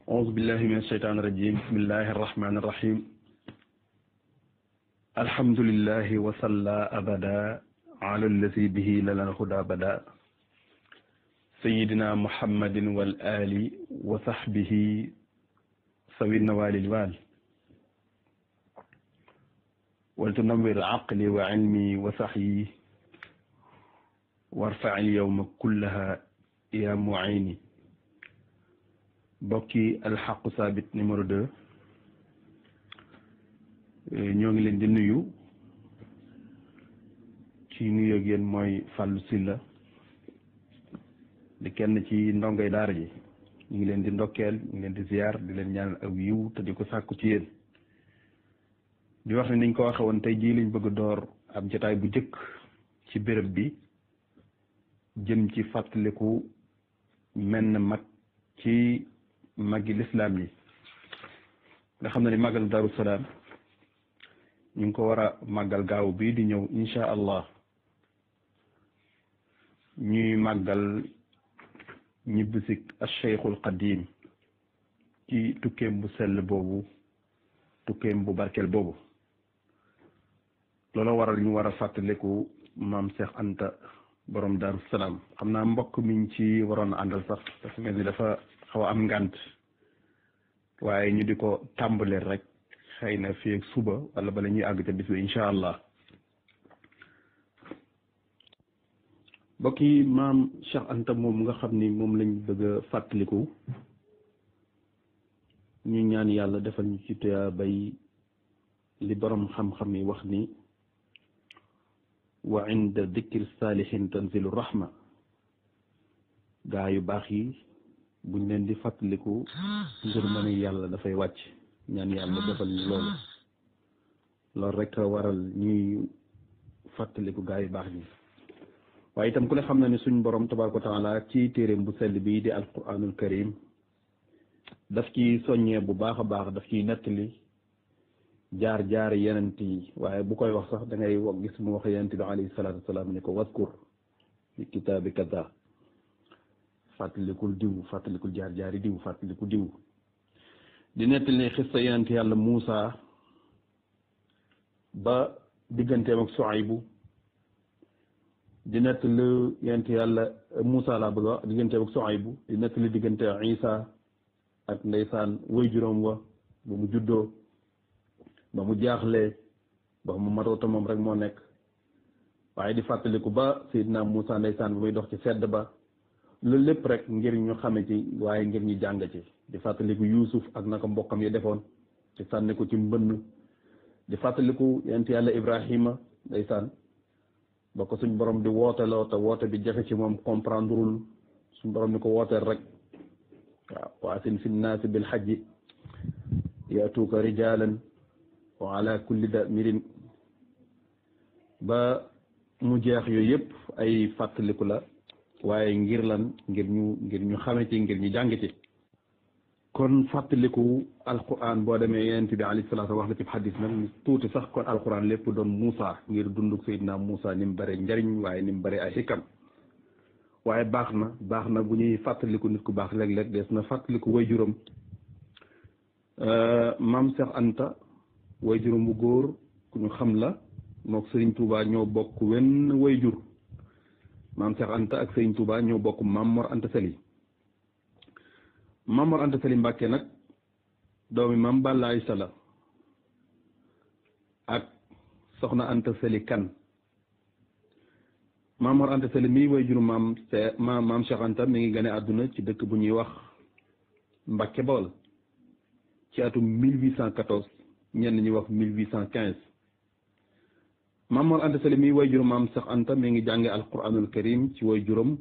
أعوذ بالله من الشيطان الرجيم بسم الله الرحمن الرحيم الحمد لله وصلى أبدا على الذي به لنا الهدى بدا سيدنا محمد والآل وصحبه سوي النوال الوال ولتنور عقلي وعلمي وسعي وارفع اليوم كلها يا معيني bokki alxaqu saabit numéro 2 ñoo ngi leen di nuyu ci nuyoo ak yéen mooy Fallou Sylla di kenn ci ndongoy daara ji ñu ngi leen di ndokkeel ñu ngi leen di ziar di leen ñaanal aw yiw te di ko sàkku ci yéen di wax ne niñ ko waxe woon tey jii lañ bëgg door ab jotaay bu jëkk ci béréb bi jëm ci fàttaliku menn mag ci magi lislaam yi nga xam ne ni màggal Daaru Salaam ñu ngi ko war a màggal gaaw bii di ñëw insha allah ñuy màggal ñibbisik Cheikhul Qadim ci tukkeem bu sell boobu tukkeem bu barkeel boobu loolu waral ñu war a fàttaliku maam Cheikh Anta borom Daaru Salaam xam naa mbokk miñ ci waroon a àndal sax dafa mel ni dafa xaw a am ngànt waaye ñu di ko tàmbalee rek xëy na fii ak suba wala bala ñuy àgg ca bis bi incha allah mbokk yi maam Cheikh Anta moom nga xam ni moom lañ bëgg a fàttaliku ñu ñaan yàlla defal ñu ci tuyaa bay li borom xam-xam yi wax ni wa inda dikri saalihin tanzilu rahma gaa yu baax yi buñ leen di fàttaliku ngërmande yàlla dafay wàcc ñaan yàlla defal ñu loolu rek waral ñuy fàttaliku gaa yu baax ñi waaye itam ku ne xam na ne suñ borom tabaaraka wa taala ci téeréem bu sell bii di alquranul karim daf ci soññee bu baax a baax daf ciy nettali jaar yenent yi waaye bu koy wax sax da ngay gis mu wax yenent bi alayhi salaatu wasalaam ne ko waskur fi kitaabi kaza fàttalikul diw fàttalikul jaar-jaari diw fàttaliku diw di nettali ne xissa yonent yàlla Muusa ba digganteem ak Suaybu di nettali yonent yàlla Muusa laa bëgg a wax digganteem ak Suaybu di nettali diggante Isa ak ndeysaan way juróom wa ba mu juddoo ba mu jaaxlee ba mu matoota moom rek moo nekk waaye di fàttaliku ba Seydina Muusa ndeysaan ba muy dox ci sedd ba loolu lépp rek ngir ñu xame ci waaye ngir ñu jàng ci di fàttaliku Yuusuf ak naka mbokkam yi defoon ci sànni ko ci mbënn di fàttaliku yonent yàlla Ibrahima ndeysaan ba ko suñ borom di wooteloo te woote bi jafe ci moom comprendreul suñ borom ni ko wooteel rek waaw waasin fi nnaasi bil hajji yaatuuka rijaalan wa ala kulli damirin ba mu jeex yooyu yëpp ay fàttaliku la waaye ngir lan ngir ñu xame ci ngir ñu jàng ci kon fàttaliku alquran boo demee yonent bi alayhi salaatu wax na ci xadis nag tuuti sax kon alquran lépp doon Muusa ngir dunduk Seydina Muusa ni mu bare njariñ waaye ni mu bare ay xikam waaye baax na bu ñuy fàttaliku nit ku baax léeg-léeg des na fàttaliku way juróom maam Cheikh Anta way juróom bu góor ku ñu xam la mook Serigne Touba ñoo bokk wenn way jur maam Cheikh Anta ak Serigne Touba ñoo bokk Maam Mor Anta Sali Maam Mor Anta Sali Mbàkke nag doomi Maam Balla Aysa la ak soxna Anta Sali kan Maam Mor Anta Sali mii way juru maam Cheikh Anta mi ngi gane àdduna ci dëkk bu ñuy wax Mbàkke Bawol ci atum 1814 ñenn ñi wax 1815 Maam Mor Anta Sali mii way juróom maam Cheikh Anta mi ngi jànge alquranul karim ci way juróom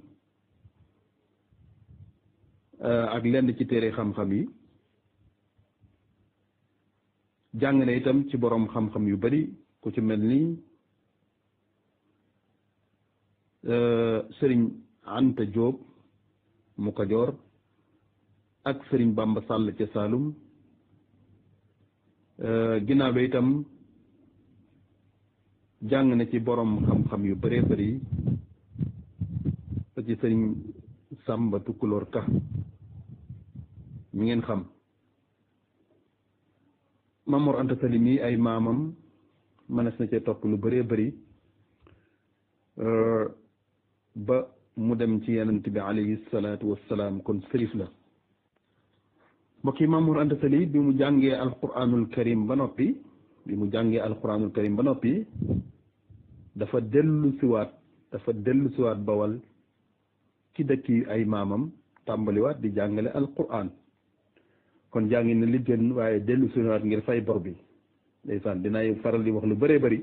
ak lenn ci téere xam-xam yi jàng na itam ci borom xam-xam yu bari ku ci mel ni sëriñ Anta Diop mu Kajoor ak sëriñ Bamba Sall ca Saalum ginnaaw bi itam jàng na ci borom xam-xam yu bëree bëri ba ci sëriñ Sàmba Tukulóor Ka mi ngeen xam Maam Mor Anta Sali mi ay maamam mënees na cee topp lu bëree bëri ba mu dem ci yonent bi alayhi salaatu wassalaam kon sërif la mbokk yi Maam Mor Anta Sali bi mu jàngee alquranul karim ba noppi dafa dellu siwaat Bawal ci dëkki ay maamam tàmbaliwaat di jàngale alquran kon jàngi na li gën waaye dellu siwaat ngir fay bor bi ndeysaan dinay faral di wax lu bëree bëri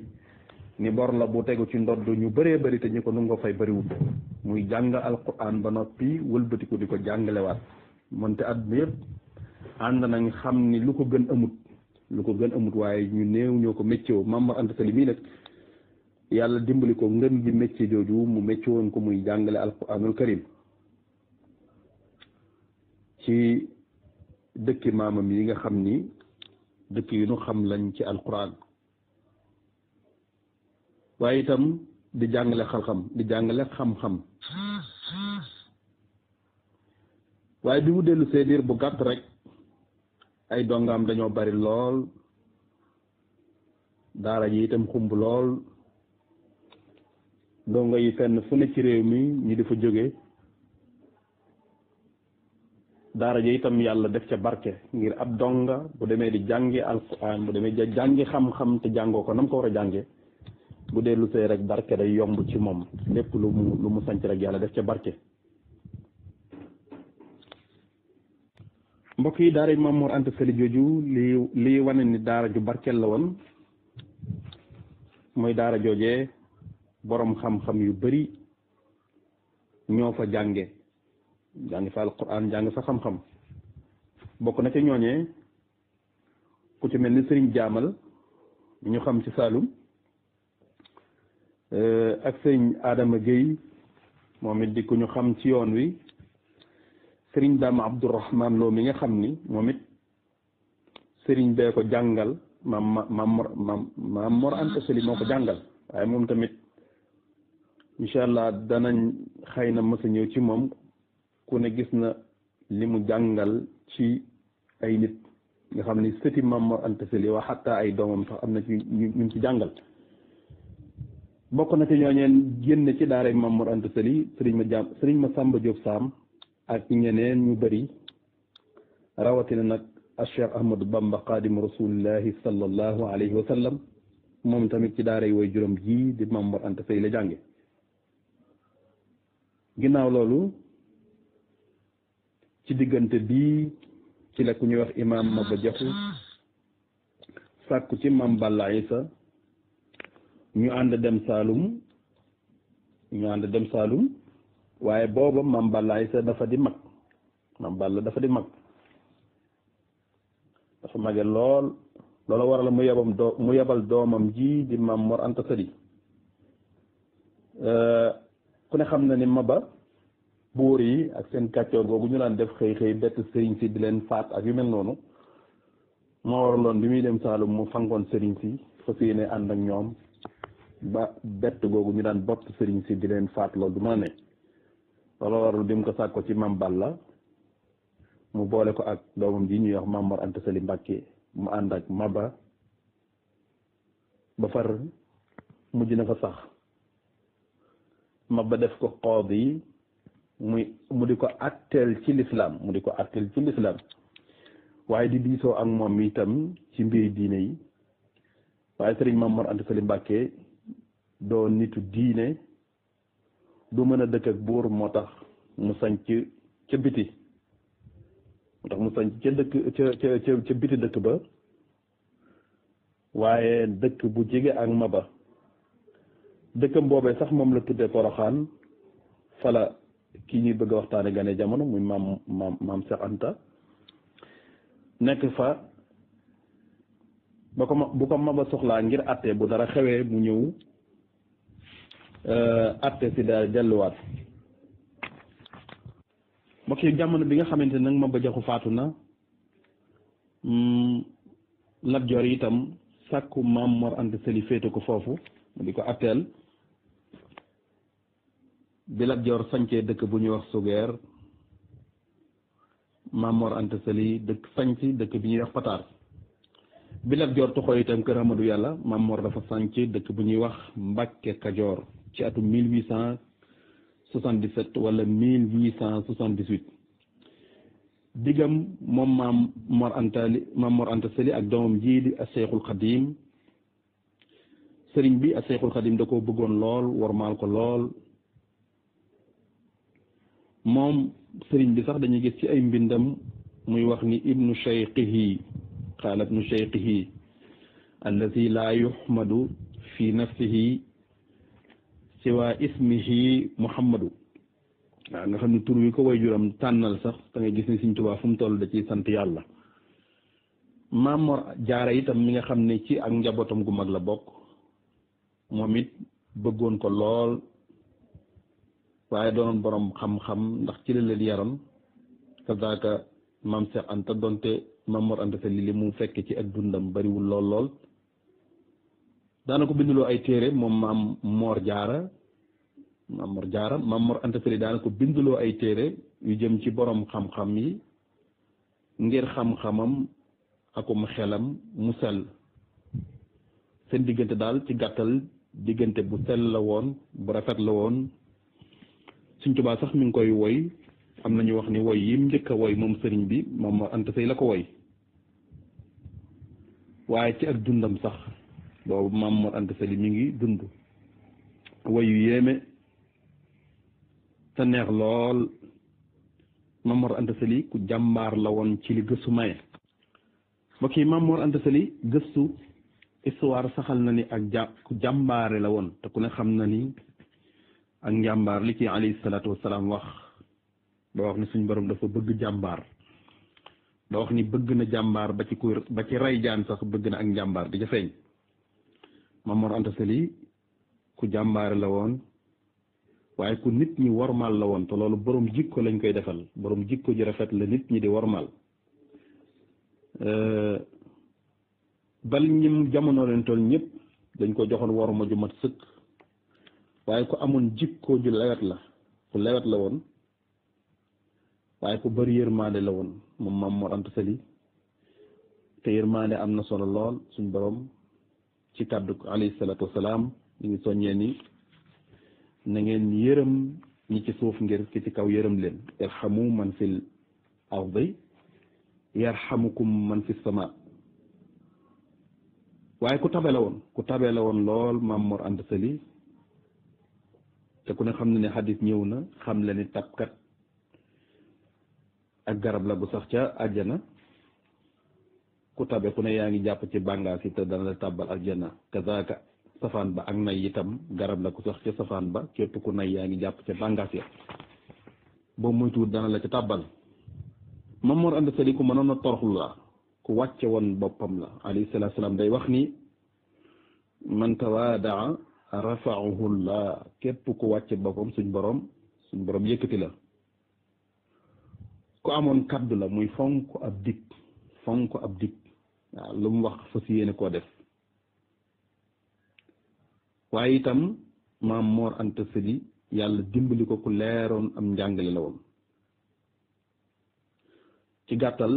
ni bor la bu tegu ci ndodd ñu bëree bëri te ñu ko nungoo fay bëriwul muy jàng alquran ba noppi wëlbatiku di ko jàngalewaat moonte àdduna yëpp ànd nañ xam ni lu ko gën amut waaye ñu néew ñoo ko méccoo Maam Mor Anta Sali mii nag yàlla dimbali ko ngën gi mécce jooju mu mécce woon ko muy jàngale alquranul karim ci dëkki maamam yi nga xam ni dëkk yu nu xam lañ ci alquran waaye itam di jàngale xam-xam waaye bi mu dellu see diir bu gàtt rek ay dongaam dañoo bari lool daara ji itam xumb lool donga yi fenn fu ne ci réew mi ñi di fa jóge daara ji itam yàlla def ca barke ngir ab donga bu demee di jàngi alquran bu demee di jàngi xam-xam te jàngoo ko nam ko war a jànge bu dellu see rek barke day yomb ci moom lépp lu mu sanc rek yàlla def ca barke mbokk yi daara Maam Mor Anta Sali jooju lii wane ni daara ju barkeel la woon mooy daara joojee boroom xam-xam yu bari ñoo fa jànge fa alquran jàng fa xam-xam bokk na ca ñooñee ku ci mel ni sëriñ jaamal ñu xam ci Saalum ak sëriñ Adama Gueye moom it di ku ñu xam ci yoon wi sëriñ Dama Abdourahman Lo mi nga xam ni moom it sëriñ bee ko jàngal Maam Mor Anta Sali moo ko jàngal waaye moom tamit incha allah danañ xëy na mës a ñëw ci moom ku ne gis na li mu jàngal ci ay nit nga xam ni sëti Maam Mor Anta Sali waa xataa ay doomam sax am na ci ñu ci jàngal bokk na ci ñooñeen génn ci daara Maam Mor Anta Sali sëriñ ma Samba Diop Sam ak ñeneen ñu bari rawatina nag Cheikh Ahmadou Bamba Xaadimu Rasulillahi sallallahu alayhi wa sallam moom tamit ci daara yi way juróom ji di Maam Mor Anta Sali la jànge ginnaaw loolu ci diggante bii ci la ku ñuy wax imaam Maba Jaxu sàkku ci Maam Balla Isa ñu ànd dem Saalum waaye booba Maam Balla Isa dafa di mag dafa mage lool loolu waral mu yebal doomam ji di Maam Mor Anta Sali ku ne xam na ni Maba buur yi ak seen kàccoor googu ñu daan def xëy bett sëriñ si di leen faat ak yu mel noonu moo waraloon bi muy dem Saalum mu fangoon sëriñ si fas yéene ànd ak ñoom ba bett googu ñu daan bott sëriñ si di leen faat loolu du ma ne loolu waral bi mu ko sàkko ci Maam Balla mu boole ko ak doomam ji ñuy wax Maam Mor Anta Sali Mbàkke mu ànd ak Maba ba far mujj na fa sax Maba def ko qaadi mu di ko atteel ci lislaam waaye di diisoo ak moom itam ci mbiri diine yi waaye sëriñ Maam Mor Anta Sali Mbàkke doo nitu diine du mën a dëkk ak buur moo tax mu sañc ca biti ca biti dëkk ba waaye dëkk bu jege ak Maba dëkkam boobee sax moom la tuddee Poroxaan fala kii ñuy bëgg a waxtaane gane jamono muy maam Seex Anta nekk fa bu ko Maba soxlaa ngir atte bu dara xewee mu ñëw atte si daal delluwaat mbokk yi jamono bi nga xamante nag Maba Jaxu faatu na Lat Joor itam sàkku Maam Mor Anta Sali féete ko foofu mu di ko atteel bi Lat Joor sañcee dëkk bu ñuy wax Sugeer Maam Mor Anta Sali dëkk bi ñuy wax Pataar bi Lat Joor toxoo itam kër Amadou Yàlla Maam Mor dafa sànc dëkk bu ñuy wax Mbàkke Kajoor ci atum 1877 wala 1878 diggam moom Maam Mor Anta Sali ak doomam jii di Seexul Xadim sëriñ bi ak Seexul Xadim da koo bëggoon lool wormaal ko lool moom sëriñ bi sax dañuy gis ci ay mbindam muy wax ni ibnu cheikhihi qaala ibnu cheikhihi alladi laa yuhmadu fi nafsihi siwa ismihi muhammadu waaw nga xam ne tur wi ko way juram tànnal sax da ngay gis ni Sëriñ Tuubaa fu mu toll da ciy sant yàlla. Maam Mor Jaara itam mi nga xam ne ci ak njabootam gu mag la bokk moom it bëggoon ko lool waaye doonoon borom xam-xam ndax ci la leen yaroon kazaaka Maam Seex Anta donte Maam Mor Anta Sali li mu fekk ci ak dundam bariwul lool daana ko binduloo ay téere moom Maam Mor Jaara Maam Mor Anta Sali daana ko binduloo ay téere yu jëm ci borom xam-xam yi ngir xam-xamam akum xelam mu sell seen diggante daal ci gàttal diggante bu sell la woon bu rafet la woon. Sëriñ Tuubaa sax mi ngi koy woy am na ñu wax ni woy yim njëkk a woy moom sëriñ bi Maam Mor Anta Sali la ko woy waaye ci ak dundam sax boobu Maam Mor Anta Sali mi ngi dund woy yu yéeme te neex lool. Maam Mor Anta Sali ku jàmbaar la woon ci li gëstu maye mbokk yi Maam Mor Anta Sali gëstu histoire saxal na ni ak ku jàmbaare la woon te ku ne xam na ni ak njàmbaar li ci alayhi salaatu wasalaam wax ba wax ni suñ borom dafa bëgg jàmbaar ba wax ni bëgg na jàmbaar ba ci rey jaan sax bëgg na ak njàmbaar di ca feeñ. Maam Mor Anta Sali ku jàmbaare la woon waaye ku nit ñi wormaal la woon te loolu borom jikko lañ koy defal borom jikko ji rafet la nit ñi di wormaal bal ñim jamono leen toll ñëpp dañ ko joxoon worma ju mat sëkk waaye ku amoon jikko ju lewet la ku lewet la woon waaye ku bari yërmaande la woon moom Maam Mor Anta Sali te yërmaande am na solo lool suñ borom ci kàddu alayhi salaatu wasalaam ñu ngi soññee ni na ngeen yërëm ñi ci suuf ngir ki ci kaw yërëm leen yarhamu man fil ardi yarhamukum man fis sama waaye ku tabe la woon lool Maam Mor Anta Sali te ku ne xam na ne xadis ñëw na xam la ni tabkat ak garab la bu sax ca àjjana ku tabe ku ne yaa ngi jàpp ci bàngaas yi te dana la tàbbal àjjana kazaaka safaan ba ak nay itam garab la ku sax ca safaan ba képp ku nay yaa ngi jàpp ca bàngaas ya boobu muy tuut dana la ca tàbbal. Maam Mor Anta Sali ku mënoon a toroxlu la ku wàcce woon boppam la alayhi salaatu salaam day wax ni man tawaadaa rafa'ahu llah képp ku wàcce boppam suñ borom yëkkati la. ku amoon kaddu la muy fonk ab dig waaw lu mu wax fas yéene koo def waaye itam Maam Mor Anta Sali yàlla dimbali ko ku leeroon am njàngale la woon. ci gàttal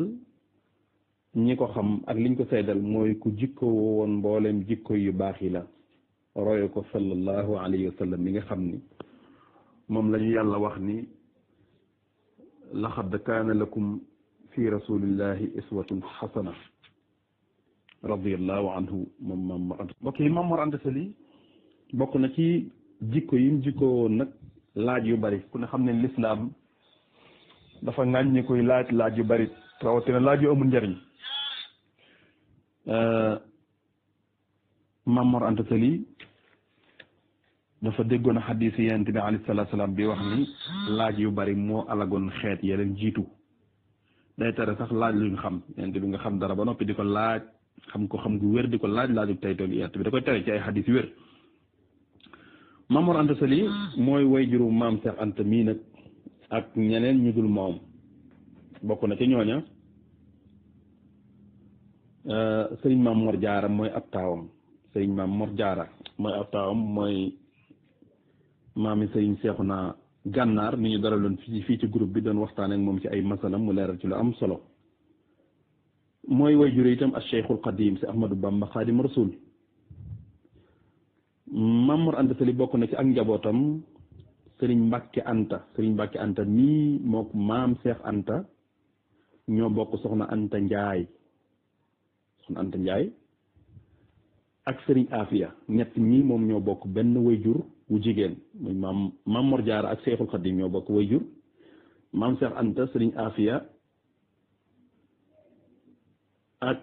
ñi ko xam ak liñ ko seddal mooy ku jikko woon mbooleem jikko yu baax yi la roye ko sallallahu alayhi wa sallam mi nga xam ni moom la ñu yàlla wax ni laqad kaana lakum fi rasulillahi iswatun xasana radiyallahu anhu moom Maam Mor Anta mbokk yi Maam Mor Anta Sali bokk na ci jikko yim jikko woon nag laaj yu bari ku ne xam ne lislaam dafa ŋàññi koy laaj yu bari rawatina laaj yu amul njariñ. Maam Mor Anta Sali dafa déggoon a xadiis Yonent bi alayhi salaatu salaam bi wax ni laaj yu bari moo alagoon xeet ya leen jiitu day tere sax laaj luñ xam Yonent bi nga xam dara ba noppi di ko laaj xam gu wér di ko laaju tey toog Yonent bi da koy tere ci ay xadiis yu wér. Maam Mor Anta Sali mooy wayjuru Maam Seex Anta mii nag ak ñeneen ñu dul moom bokk na ci ñooña sëriñ Maam Mor Jaara mooy ab taawam sëriñ Maam Mor Jaara mooy ab taawam mooy maami sëriñ Seexuna Gànnaar mi ñu daraloon fii ci groupe bi doon waxtaan ak moom ci ay masalam mu leeral ci lu am solo mooy wayjur itam al Cheikhul Qadim si Ahmadou Bamba Xaadim Rasul. Maam Mor Anta Sali bokk na ci ak njabootam Serigne Mbacke Anta mii mook maam Cheikh Anta ñoo bokk soxna Anta Ndiaye ak Serigne Afia ñett ñii moom ñoo bokk benn wayjur wu jigéen muy maam Mor Jaara ak Cheikhul Khadim ñoo bokk wayjur. maam Cheikh Anta Serigne Afia ak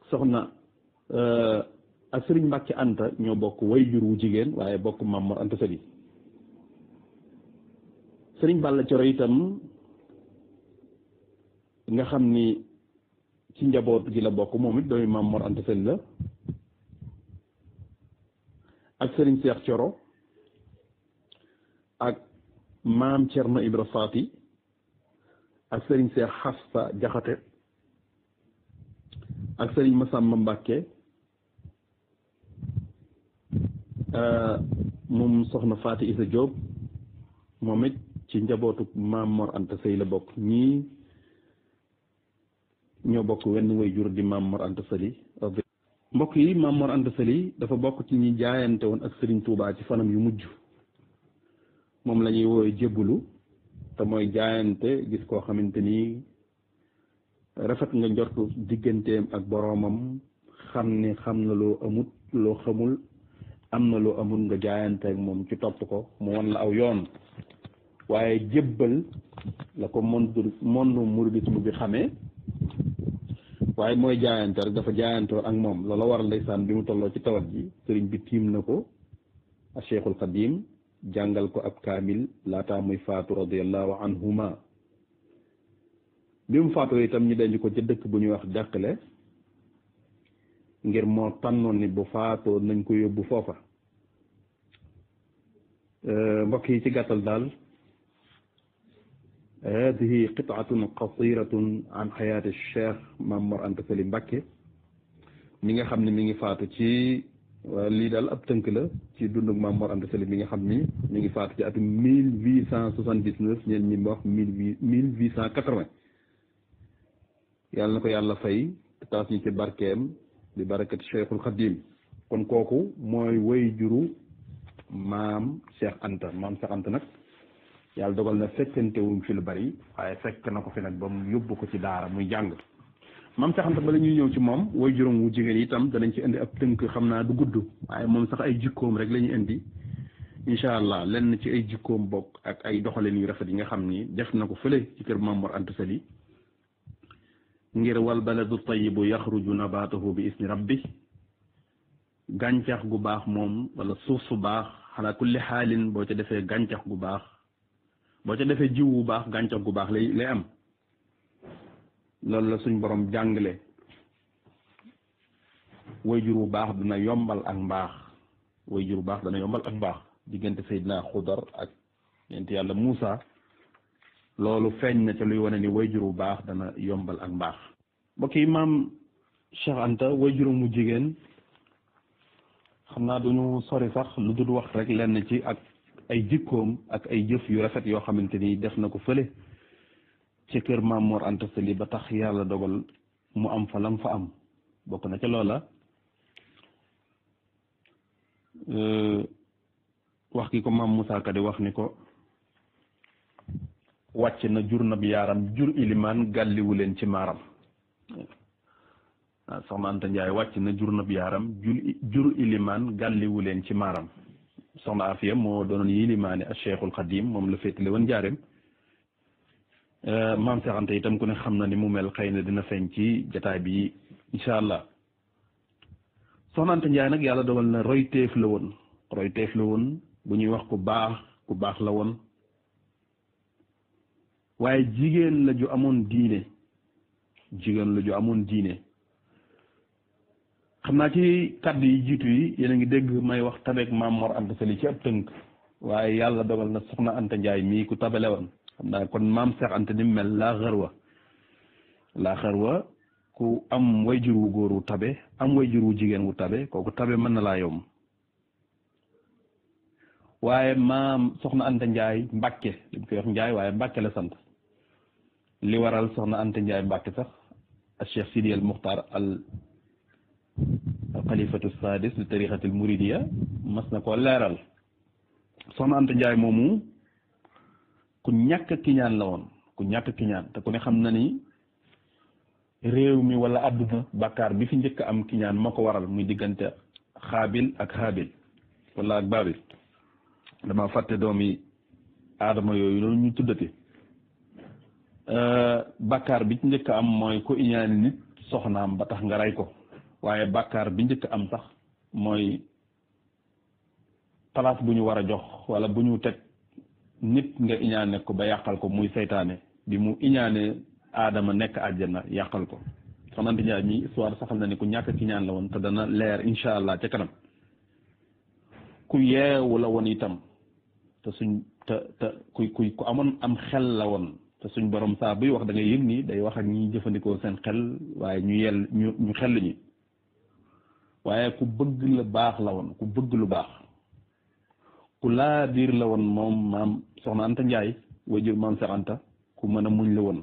soxna ak Serigne Mbacke Anta ñoo bokk wayjur wu jigéen waaye bokk Maam Mor Anta Sali. Serigne Balla Coro itam nga xam ni ci njaboot gi la bokk moom it doomi Maam Mor Anta Sali la ak Serigne Cheikh Coro ak maam Cerno Ibra Faati ak Serigne Cheikh Xasta Jaxate ak Serigne Massamba Mbacke moom soxna Faati Isa Diop moom it ci njabootu Maam Mor Anta Sali la bokk ñii ñoo bokk wenn wayjur di Maam Mor Anta Sali. mbokk yi Maam Mor Anta Sali dafa bokk ci ñi jaayante woon ak Serigne Touba ci fanam yu mujj moom la ñuy woowee jébbalu te mooy jaayante gis koo xamante ni rafet nga njortu digganteem ak boroomam xam ne xam na loo amut loo xamul am na loo amul nga jaayante ak moom ci topp ko mu won la aw yoon waaye jébbal la ko monde mouridisme bi xamee waaye mooy jaayante rek dafa jaayantoo ak moom loola waral ndeysaan bi mu tolloo ci tawat ji sëriñ bi tiim na ko a Cheikhul Khadim jàngal ko ab kaamil laataa muy faatu radiyallahu anhuma bi mu faatoo itam ñu denc ko ca dëkk bu ñuy wax Dàqale ngir moo tànnoon ni bu faatoo nañ ko yóbbu foofa. mbokk yi ci gàttal daal hadihi qitaatun qasiratun an xayaati Cheikh Maam Mor Anta Sali Mbacke mi nga xam ne mi ngi faatu ci lii daal ab tënk la ci dundug Maam Mor Anta Sali mi nga xam ni mi ngi faatu ci atum 1879 ñeen ñi wax 1880 yàlla na ko yàlla fay taas ñu ci barkeem bi barakati Cheikhul Khadim. kon kooku mooy way juru maam Cheikh Anta nag yàlla dogal na fekkante wuñ fi lu bari waaye fekk na ko fi nag ba mu yóbbu ko ci daara muy jàng. maam Cheikh Anta ba la ñuy ñëw ci moom way juróom wu jigéen itam danañ ci indi ab tënk xam naa du gudd waaye moom sax ay jikkoom rek la ñuy indi incha allah lenn ci ay jikkoom bokk ak ay doxalin yu rafet yi nga xam ni def na ko fële ci kër Maam Mor Anta Sali ngir wal baladu tayyibu yaxruju nabaatuhu bi isni rabbi gàncax gu baax moom wala suuf su baax xanaa kulli xaalin boo ca defee gàncax gu baax boo ca defee jiw bu baax gàncax gu baax lay am loolu la suñ borom jàngale wayjur bu baax dana yombal ak mbaax wayjur bu baax dana yombal ak mbaax diggante Seydina Xudar ak yonent yàlla Muusa loolu feeñ na ca luy wane ni wayjur bu baax dana yombal ak mbaax. mbokk yi maam Cheikh Anta wayjuram mu jigéen xam naa duñu sori sax lu dul wax rek lenn ci ak ay jikkoom ak ay jëf yu rafet yoo xamante ni def na ko fële ci kër Maam Mor Anta Sali ba tax yàlla dogal mu am fa lam fa am bokk na ca loola wax ki ko maam Moussa Ka di wax ni ko wàcc na jur na bi yaaram jur ilimaan gàlliwu leen ci maaram waaw soxna Anta Ndiaye wàcc na jur na bi yaaram jur ilimaan gàlliwu leen ci maaram soxna Afiya moo doonoon yilimaane ak Cheikhul Khadim moom la féetale woon njaareem maam Cheikh Anta itam ku ne xam na ni mu mel xëy na dina feeñ ci jataay bi incha allah soxna Anta Ndiaye nag yàlla dogal na royteef la woon bu ñuy wax ku baax la woon waaye jigéen la ju amoon diine xam naa ci kàddu yi jiitu yi yéen a ngi dégg may wax tabeek Maam Mor Anta Sali ci ab tënk waaye yàlla dogal na soxna Anta Ndiaye mii ku tabale woon xam naa kon maam Cheikh Anta ni mel laa xarwa ku am wayjur wu góor wu tabe am wayjur wu jigéen wu tabe kooku tabe mën na laa yomb waaye maam soxna Anta Ndiaye Mbàkke li mu koy wax Ndiaye waaye Mbàkke la sant li waral soxna Anta Ndiaye Mbàkke sax al Cheikh Sidi al Muxtar al xalifatu sadis li tariqati al muridiya mas na ko leeral. Soxna Anta Ndiaye moomu ku ñàkk kiñaan la woon, ku ñàkk kiñaan, te ku ne xam na ni réew mi wala àdduna bàkkaar bi fi njëkk am kiñaan moo ko waral, muy diggante xaabil ak xaabil wala ak baabil. dama fàtte doomi aadama yooyu loolu ñu tuddati. bàkkaar bi ci njëkk am mooy ku iñaani nit soxnaam ba tax nga rey ko, waaye bàkkaar bi njëkk am sax mooy place bu ñu war a jox wala bu ñu teg nit nga iñaane ko ba yàqal ko, muy seytaane bi mu iñaane aadama nekk àjjana yàqal ko. Soxna Anta Ndiaye mi histoire saxal na ni ku ñàkk ki ñaan la woon te dana leer incha allah ca kanam. ku yeewu la woon itam te ku amoon am xel la woon, te suñ borom saa buy wax da ngay yëg ni day wax ak ñi jëfandikoo seen xel, waaye ñu xel ñi. waaye ku bëgg la baax la woon, ku bëgg lu baax, ku laa biir la woon moom maam Soxna Anta Ndiaye wajur maam Seex Anta, ku mën a muñ la woon.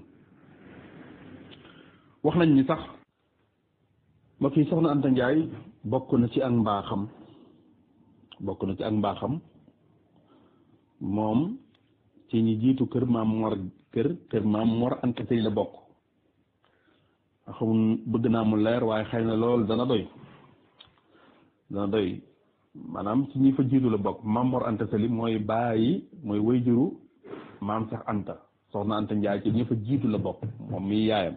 wax nañ ni sax mbokk yi Soxna Anta Ndiaye bokk na ci ak mbaaxam, moom ci ñi jiitu kër maam Mor Anta Sali la bokk. xamul bëgg naa mu leer waaye xëy na loolu dana doy maanaam ci ñi fa jiitu la bokk. maam Mor Anta Sali mooy wayjuru maam Seex Anta. Soxna Anta Ndiaye ci ñi fa jiitu la bokk, moom mi yaayam.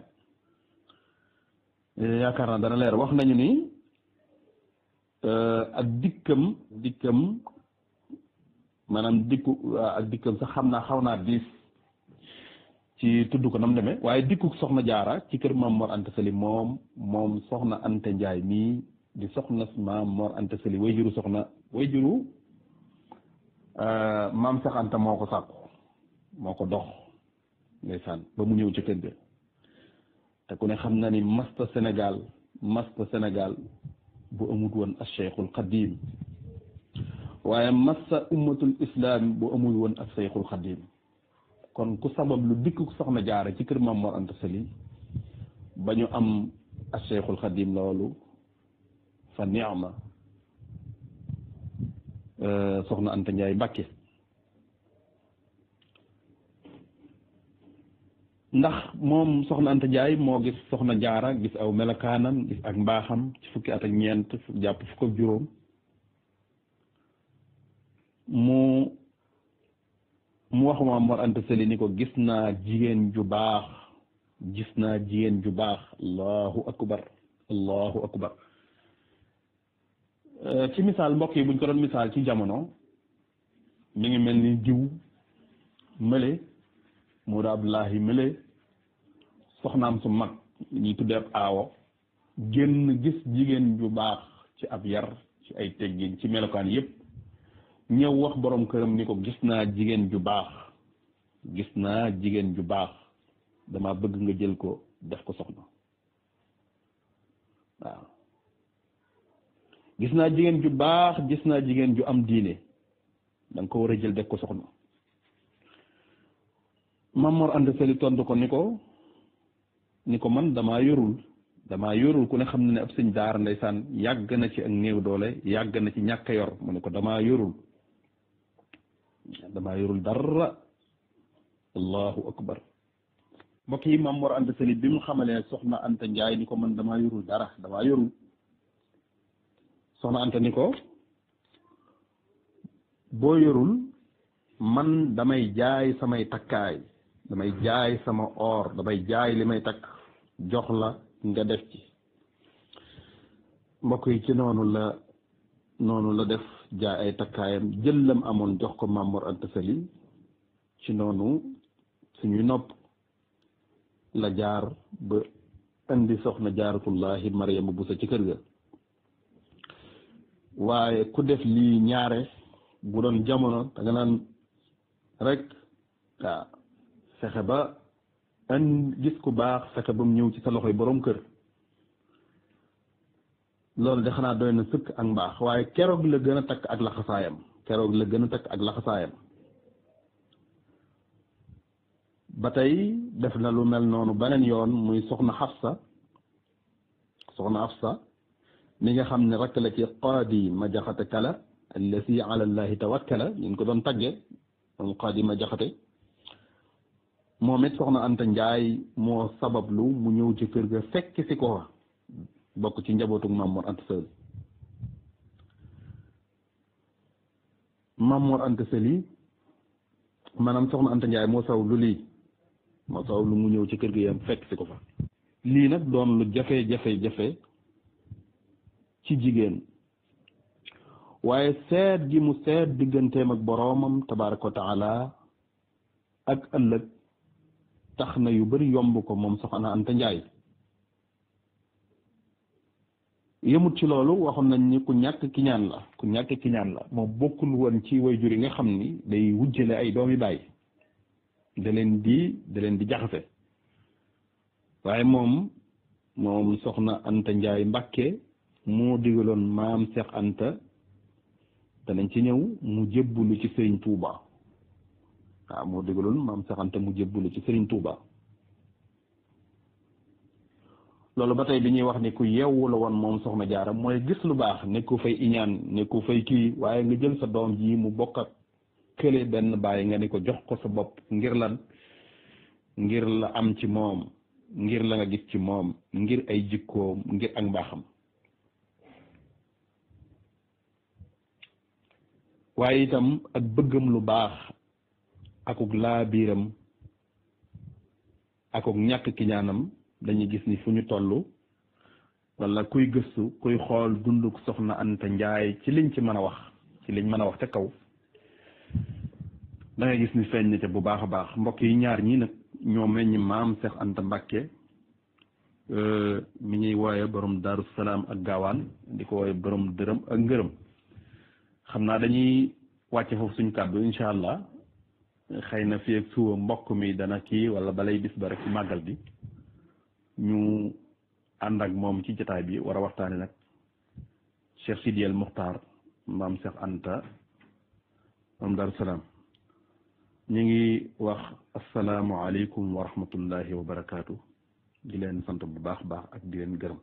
yaakaar naa dana leer. wax nañu ni ak dikkam maanaam ak dikkam sax xam naa xaw naa diis ci tudd ko nam demee, waaye dikku soxna jaara ci kër maam Mor Anta Sali moom Soxna Anta Ndiaye mii di soxna maam Mor Anta Sali wayjuru maam Seex Anta moo ko sàkku, moo ko dox ndeysaan ba mu ñëw ci kër ga. te ku ne xam na ni masta Sénégal bu amut woon as Cheikhul Xadim, waaye masta ummatul islam bu amul woon as Cheikhul Xadim. kon ku sabab lu dikk soxna jaara ci kër Maam Mor Anta Sali ba ñu am as Cheikhul Xadim, loolu fa ni'ma Soxna Anta Ndiaye Mbàkke. ndax moom Soxna Anta Ndiaye moo gis soxna jaara, gis aw melokaanam, gis ak mbaaxam ci fukki at ak ñeent jàpp fukk ak juróom. mu wax Maam Mor Anta Sali ni ko gis naa jigéen ju baax. allahu akbar. ci misaal mbokk yi buñ ko doon misaal ci jamono mi ngi mel ni jiw mële Moodu Abdullahi mële soxnaam su mag ñuy tuddee ab aawo génn gis jigéen ju baax ci ab yar, ci ay teggin, ci melokaan yépp, ñëw wax borom këram ni ko gis naa jigéen ju baax dama bëgg nga jël ko def ko soxna. waaw gis naa jigéen ju baax, gis naa jigéen ju am diine, da nga ko war a jël def ko soxna. Maam Mor Anta Sali tontu ko ni ko man damaa yorul ku ne xam ne ab sëñ daara ndeysaan yàgg na ci ak néew doole, yàgg na ci ñàkk a yor. mu ne ko damaa yorul dara. allahu akbar. mbokk yi Maam Mor Anta Sali bi mu xamalee Soxna Anta Ndiaye ni ko man damaa yorul dara, Soxna Anta ni ko boo yorul man damay jaay samay takkaay, damay jaay sama or, damay jaay li may takk jox la nga def ci. mbokk yi ci noonu la def, jaay ay takkaayam, jël lam amoon jox ko Maam Mor Anta Sali. ci noonu suñuy nopp la jaar ba indi Soxna Jaaratullahi Mariama Buso ci kër ga. waaye ku def lii ñaare bu doon jamono da nga naan rek waaw fexe ba gis ku baax, fexe ba mu ñëw ci sa loxoy borom kër. loolu de xanaa doy na sëkk ak mbaax. waaye keroog la gën a takk ak laxasaayam. ba tey def na lu mel noonu beneen yoon, muy Soxna Xafsa soxna Afsa mi nga xam ne rakk la ci qaadi ma jaxate kala allasi ala llahi tawakkala ñu ko doon tagge moom qaadi ma jaxate moom it soxna Anta Njaay moo sabablu mu ñëw ci kër ga fekk si ko fa bokk ci njabootug Maam Mor Anta Sali Maam Mor Anta Sali maanaam soxna Anta Njaay moo saw lu lii moo saw lu mu ñëw ci kër ga yam fekk si ko fa lii nag doon lu jafe-jafe ci jigéen waaye seet gi mu seet digganteem ak boroomam tabaaraka wa taala ak ëllëg tax na yu bari yomb ko moom soxna Anta Njaay yëmut ci loolu waxoon nañ ni ku ñàkk kiñaan la moom bokkul woon ci waajur yi nga xam ni day wujjale ay doomi baay da leen di jaxase waaye moom soxna Anta Njaay Mbàkke moo digaloon maam Seex Anta danañ ci ñëw mu jébbulu ci Sëriñ Tuuba waaw moo digaloon maam Seex Anta mu jébbulu ci Sëriñ Tuuba loolu ba tey bi ñuy wax ni ku yeewu la woon moom soxna Jaara mooy gis lu baax nekku fay iñaan nekku fay kii waaye nga jël sa doom ji mu bokk ak kële benn bàyyi nga ni ko jox ko sa bopp ngir lan ngir la am ci moom ngir la nga gis ci moom ngir ay jikkoom ngir ak mbaaxam waaye itam ak bëggam lu baax akuk laa biiram akuk ñàkk ki ñaanam dañuy gis ni fu ñu toll wala kuy gëstu kuy xool dunduk soxna Anta Njaay ci liñ mën a wax ca kaw da ngay gis ni feeñ na ca bu baax a baax mbokk yi ñaar ñi nag ñoo meññ maam Seex Anta Mbàkke mi ñuy wooye borom Daaru Salaam ak Gaawaan di ko wooye borom dërëm ak ngërëm xam naa dañuy wàcce foofu suñu kàddu incha allah xëy na fii ak suba mbokk mi dana kii wala balay bis ba rek ci màggal bi ñu ànd ak moom ci jotaay bi war a waxtaane nag Cheikh Sidi El Muxtaar maam Seex Anta moom Daaru Salaam ñu ngi wax asalaamualeykum wa rahmatullahi wa barakaatu di leen sant bu baax ak di leen gërëm